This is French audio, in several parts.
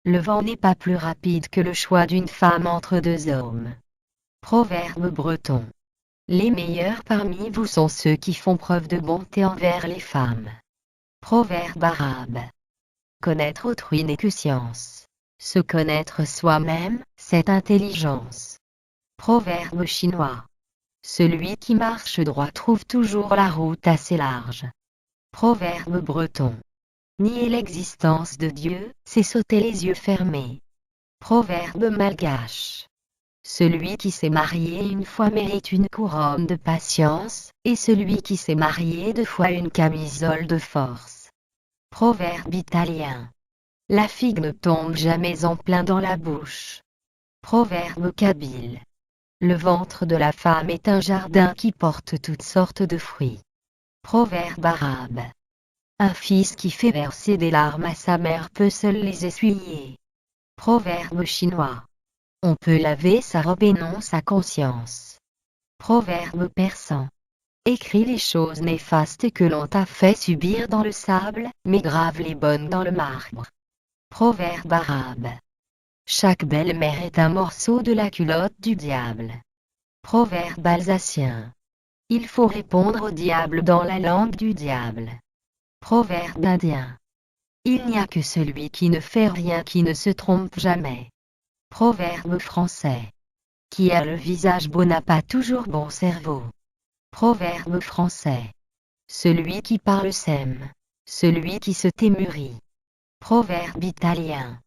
Le vent n'est pas plus rapide que le choix d'une femme entre deux hommes. Proverbe breton. Les meilleurs parmi vous sont ceux qui font preuve de bonté envers les femmes. Proverbe arabe. Connaître autrui n'est que science. Se connaître soi-même, c'est intelligence. Proverbe chinois. Celui qui marche droit trouve toujours la route assez large. Proverbe breton. Nier l'existence de Dieu, c'est sauter les yeux fermés. Proverbe malgache. Celui qui s'est marié une fois mérite une couronne de patience, et celui qui s'est marié deux fois une camisole de force. Proverbe italien. La figue ne tombe jamais en plein dans la bouche. Proverbe kabyle. Le ventre de la femme est un jardin qui porte toutes sortes de fruits. Proverbe arabe. Un fils qui fait verser des larmes à sa mère peut seul les essuyer. Proverbe chinois. On peut laver sa robe et non sa conscience. Proverbe persan. Écris les choses néfastes que l'on t'a fait subir dans le sable, mais grave les bonnes dans le marbre. Proverbe arabe. Chaque belle-mère est un morceau de la culotte du diable. Proverbe alsacien. Il faut répondre au diable dans la langue du diable. Proverbe indien. Il n'y a que celui qui ne fait rien qui ne se trompe jamais. Proverbe français. Qui a le visage beau n'a pas toujours bon cerveau. Proverbe français. Celui qui parle sème. Celui qui se tait mûrit. Proverbe italien.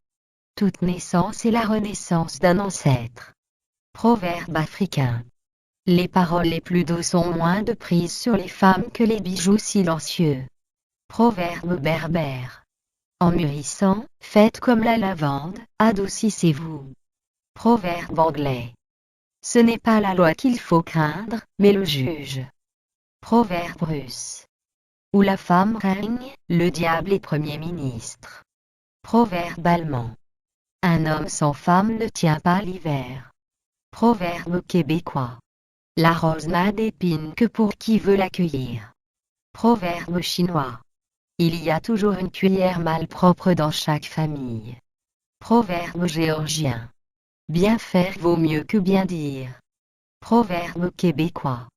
Toute naissance est la renaissance d'un ancêtre. Proverbe africain. Les paroles les plus douces ont moins de prise sur les femmes que les bijoux silencieux. Proverbe berbère. En mûrissant, faites comme la lavande, adoucissez-vous. Proverbe anglais. Ce n'est pas la loi qu'il faut craindre, mais le juge. Proverbe russe. Où la femme règne, le diable est premier ministre. Proverbe allemand. Un homme sans femme ne tient pas l'hiver. Proverbe québécois. La rose n'a d'épines que pour qui veut l'accueillir. Proverbe chinois. Il y a toujours une cuillère malpropre dans chaque famille. Proverbe géorgien. Bien faire vaut mieux que bien dire. Proverbe québécois.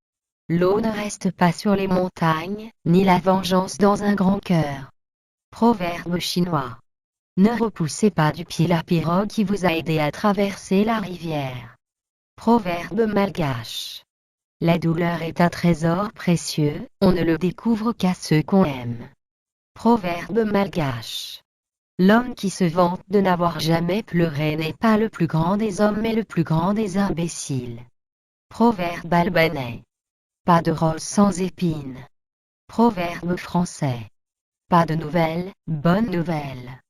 L'eau ne reste pas sur les montagnes, ni la vengeance dans un grand cœur. Proverbe chinois. Ne repoussez pas du pied la pirogue qui vous a aidé à traverser la rivière. Proverbe malgache. La douleur est un trésor précieux, on ne le découvre qu'à ceux qu'on aime. Proverbe malgache. L'homme qui se vante de n'avoir jamais pleuré n'est pas le plus grand des hommes mais le plus grand des imbéciles. Proverbe albanais. Pas de rose sans épines. Proverbe français. Pas de nouvelles, bonne nouvelle.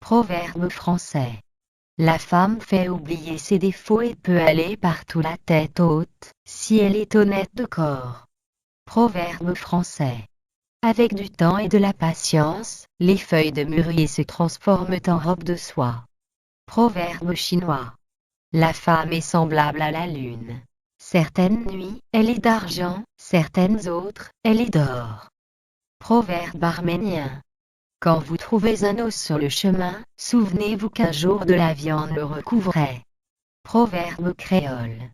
Proverbe français. La femme fait oublier ses défauts et peut aller partout la tête haute, si elle est honnête de corps. Proverbe français. Avec du temps et de la patience, les feuilles de mûrier se transforment en robe de soie. Proverbe chinois. La femme est semblable à la lune. Certaines nuits, elle est d'argent, certaines autres, elle est d'or. Proverbe arménien. Quand vous trouvez un os sur le chemin, souvenez-vous qu'un jour de la viande le recouvrait. Proverbe créole.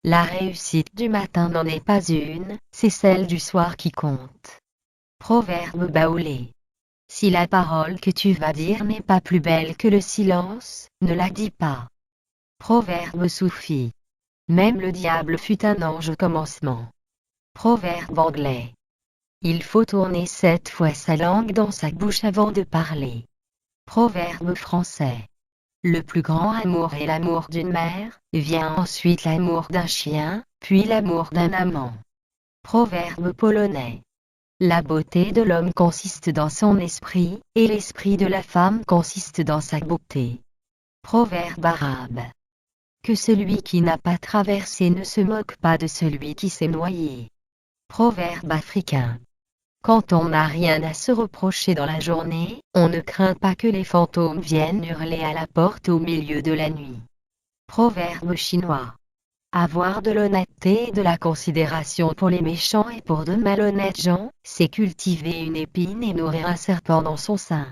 La réussite du matin n'en est pas une, c'est celle du soir qui compte. Proverbe baoulé. Si la parole que tu vas dire n'est pas plus belle que le silence, ne la dis pas. Proverbe soufi. Même le diable fut un ange au commencement. Proverbe anglais. Il faut tourner 7 fois sa langue dans sa bouche avant de parler. Proverbe français. Le plus grand amour est l'amour d'une mère, vient ensuite l'amour d'un chien, puis l'amour d'un amant. Proverbe polonais. La beauté de l'homme consiste dans son esprit, et l'esprit de la femme consiste dans sa beauté. Proverbe arabe. Que celui qui n'a pas traversé ne se moque pas de celui qui s'est noyé. Proverbe africain. Quand on n'a rien à se reprocher dans la journée, on ne craint pas que les fantômes viennent hurler à la porte au milieu de la nuit. Proverbe chinois. Avoir de l'honnêteté et de la considération pour les méchants et pour de malhonnêtes gens, c'est cultiver une épine et nourrir un serpent dans son sein.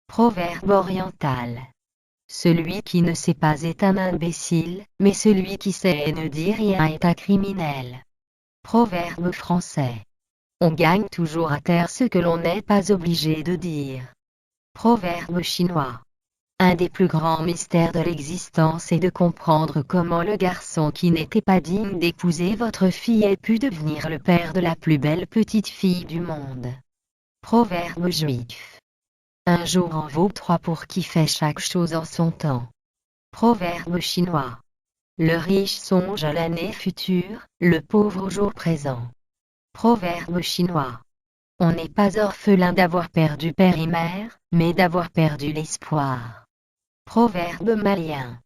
Proverbe oriental. Celui qui ne sait pas est un imbécile, mais celui qui sait et ne dit rien est un criminel. Proverbe français. On gagne toujours à taire ce que l'on n'est pas obligé de dire. Proverbe chinois. Un des plus grands mystères de l'existence est de comprendre comment le garçon qui n'était pas digne d'épouser votre fille ait pu devenir le père de la plus belle petite fille du monde. Proverbe juif. Un jour en vaut 3 pour qui fait chaque chose en son temps. Proverbe chinois. Le riche songe à l'année future, le pauvre au jour présent. Proverbe chinois. On n'est pas orphelin d'avoir perdu père et mère, mais d'avoir perdu l'espoir. Proverbe malien.